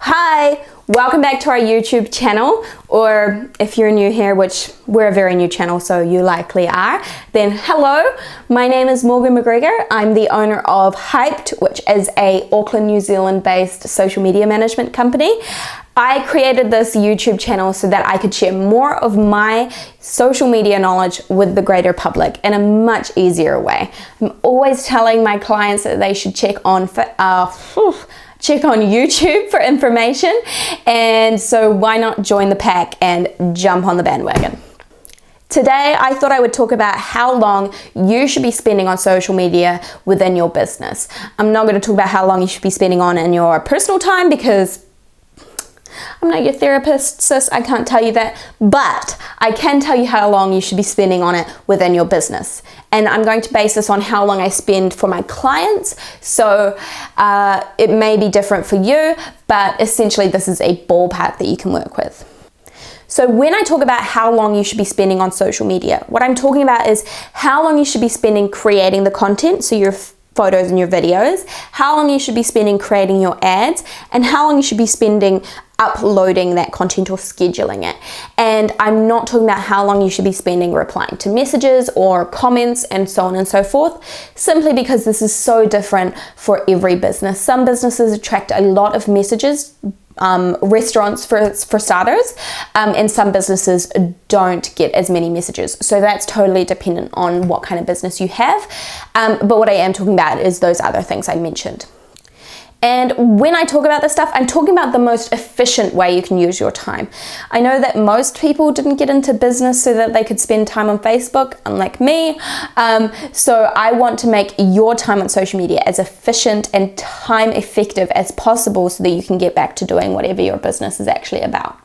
Hi, welcome back to our YouTube channel, or if you're new here, which we're a very new channel, so you likely are, then hello, my name is Morgan McGregor. I'm the owner of Hyped, which is a Auckland, New Zealand based social media management company. I created this YouTube channel so that I could share more of my social media knowledge with the greater public in a much easier way. I'm always telling my clients that they should check on YouTube for information, and so why not join the pack and jump on the bandwagon. Today, I thought I would talk about how long you should be spending on social media within your business. I'm not going to talk about how long you should be spending on in your personal time because I'm not your therapist, sis, I can't tell you that, but I can tell you how long you should be spending on it within your business. And I'm going to base this on how long I spend for my clients, so it may be different for you, but essentially this is a ballpark that you can work with. So when I talk about how long you should be spending on social media, what I'm talking about is how long you should be spending creating the content, so your photos and your videos, how long you should be spending creating your ads, and how long you should be spending uploading that content or scheduling it. And I'm not talking about how long you should be spending replying to messages or comments and so on and so forth, simply because this is so different for every business. Some businesses attract a lot of messages, restaurants for starters, and some businesses don't get as many messages. So that's totally dependent on what kind of business you have. But what I am talking about is those other things I mentioned. And when I talk about this stuff, I'm talking about the most efficient way you can use your time. I know that most people didn't get into business so that they could spend time on Facebook, unlike me. So I want to make your time on social media as efficient and time effective as possible so that you can get back to doing whatever your business is actually about.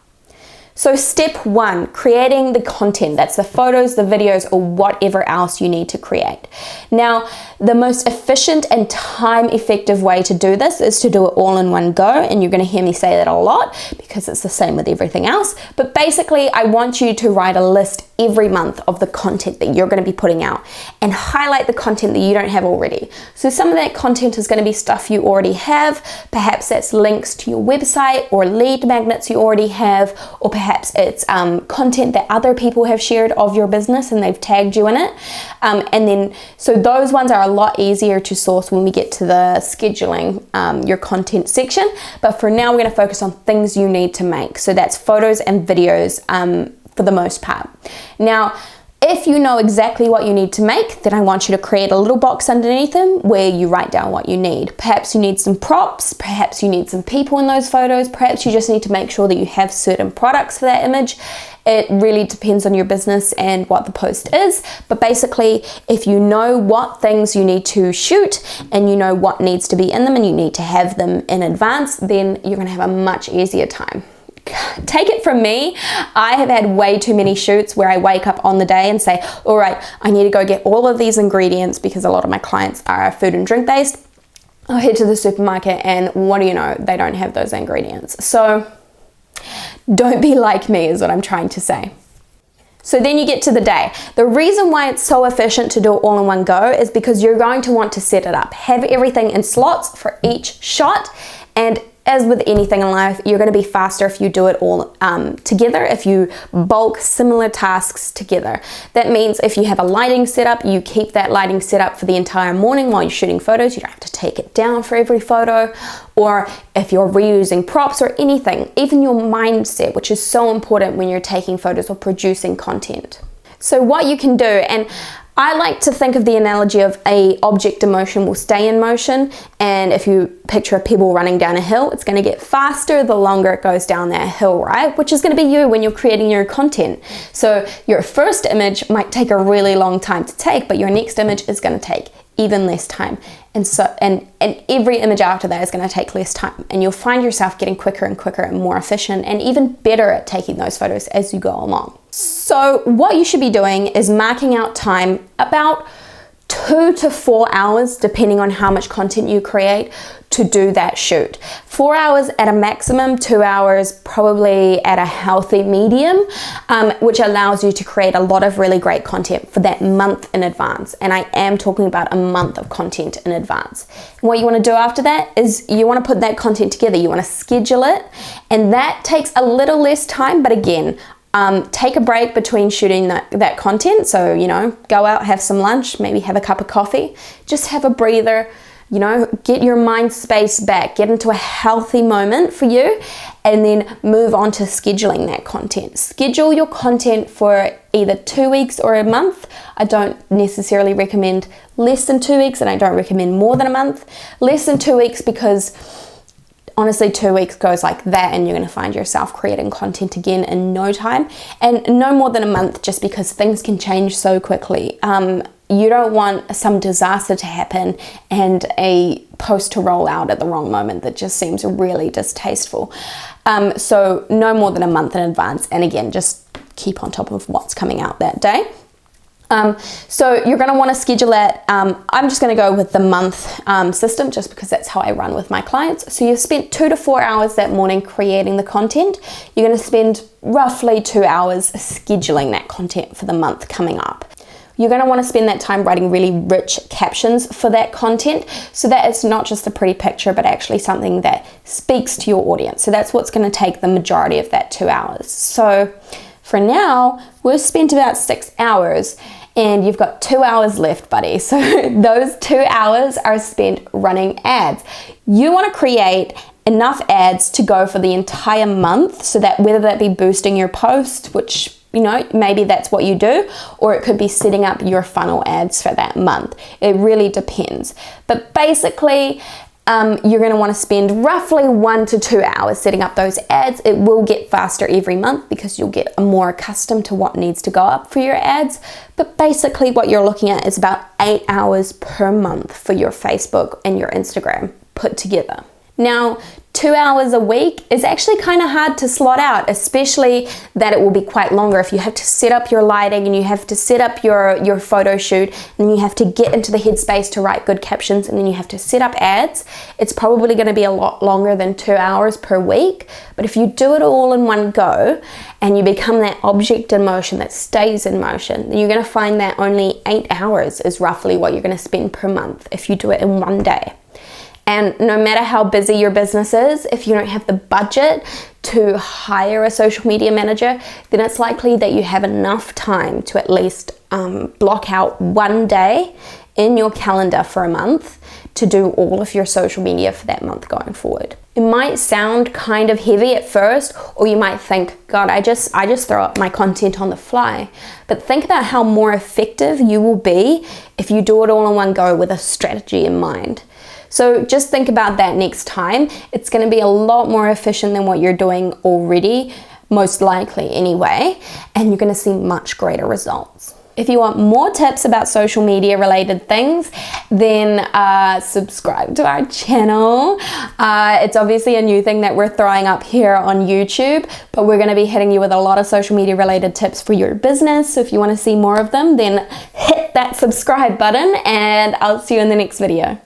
So step one, creating the content. That's the photos, the videos, or whatever else you need to create. Now, the most efficient and time-effective way to do this is to do it all in one go, and you're going to hear me say that a lot because it's the same with everything else. But basically, I want you to write a list every month of the content that you're going to be putting out and highlight the content that you don't have already. So some of that content is going to be stuff you already have. Perhaps that's links to your website or lead magnets you already have, or perhaps it's content that other people have shared of your business and they've tagged you in it. So those ones are a lot easier to source when we get to the scheduling your content section. But for now, we're going to focus on things you need to make. So that's photos and videos for the most part. Now, if you know exactly what you need to make, then I want you to create a little box underneath them where you write down what you need. Perhaps you need some props, perhaps you need some people in those photos, perhaps you just need to make sure that you have certain products for that image. It really depends on your business and what the post is, but basically, if you know what things you need to shoot and you know what needs to be in them and you need to have them in advance, then you're gonna have a much easier time. Take it from me, I have had way too many shoots where I wake up on the day and say, all right, I need to go get all of these ingredients because a lot of my clients are food and drink based. I'll head to the supermarket and what do you know, they don't have those ingredients. So don't be like me is what I'm trying to say. So then you get to the day. The reason why it's so efficient to do it all in one go is because you're going to want to set it up. Have everything in slots for each shot, and as with anything in life, you're going to be faster if you do it all together, if you bulk similar tasks together. That means if you have a lighting setup, you keep that lighting set up for the entire morning while you're shooting photos. You don't have to take it down for every photo. Or if you're reusing props or anything, even your mindset, which is so important when you're taking photos or producing content. So what you can do, and I like to think of the analogy of a object in motion will stay in motion, and if you picture a pebble running down a hill, it's going to get faster the longer it goes down that hill, right? Which is going to be you when you're creating your content. So your first image might take a really long time to take, but your next image is going to take even less time. And every image after that is going to take less time, and you'll find yourself getting quicker and quicker and more efficient and even better at taking those photos as you go along. So what you should be doing is marking out time about 2 to 4 hours, depending on how much content you create, to do that shoot. 4 hours at a maximum, 2 hours probably at a healthy medium, which allows you to create a lot of really great content for that month in advance. And I am talking about a month of content in advance. And what you want to do after that is you want to put that content together. You want to schedule it, and that takes a little less time, but again, take a break between shooting that content. So, go out, have some lunch, maybe have a cup of coffee, just have a breather, get your mind space back, get into a healthy moment for you, and then move on to scheduling that content. Schedule your content for either 2 weeks or a month. I don't necessarily recommend less than 2 weeks, and I don't recommend more than a month. Less than 2 weeks because honestly, 2 weeks goes like that and you're going to find yourself creating content again in no time. And no more than a month, just because things can change so quickly. You don't want some disaster to happen and a post to roll out at the wrong moment that just seems really distasteful. So no more than a month in advance. And again, just keep on top of what's coming out that day. So you're going to want to schedule it. I'm just going to go with the month system just because that's how I run with my clients. So you've spent 2 to 4 hours that morning creating the content. You're going to spend roughly 2 hours scheduling that content for the month coming up. You're going to want to spend that time writing really rich captions for that content so that it's not just a pretty picture, but actually something that speaks to your audience. So that's what's going to take the majority of that 2 hours. So for now, we've spent about 6 hours and you've got 2 hours left, buddy. So those 2 hours are spent running ads. You want to create enough ads to go for the entire month so that whether that be boosting your post, which maybe that's what you do, or it could be setting up your funnel ads for that month. It really depends. But basically, you're going to want to spend roughly 1 to 2 hours setting up those ads. It will get faster every month because you'll get more accustomed to what needs to go up for your ads. But basically what you're looking at is about 8 hours per month for your Facebook and your Instagram put together. Now, 2 hours a week is actually kind of hard to slot out, especially that it will be quite longer if you have to set up your lighting and you have to set up your photo shoot and then you have to get into the headspace to write good captions and then you have to set up ads. It's probably going to be a lot longer than 2 hours per week. But if you do it all in one go and you become that object in motion that stays in motion, then you're going to find that only 8 hours is roughly what you're going to spend per month if you do it in one day. And no matter how busy your business is, if you don't have the budget to hire a social media manager, then it's likely that you have enough time to at least block out one day in your calendar for a month to do all of your social media for that month going forward. It might sound kind of heavy at first, or you might think, God, I just throw up my content on the fly. But think about how more effective you will be if you do it all in one go with a strategy in mind. So just think about that next time. It's going to be a lot more efficient than what you're doing already, most likely anyway, and you're going to see much greater results. If you want more tips about social media related things, then subscribe to our channel. It's obviously a new thing that we're throwing up here on YouTube, but we're going to be hitting you with a lot of social media related tips for your business. So if you want to see more of them, then hit that subscribe button and I'll see you in the next video.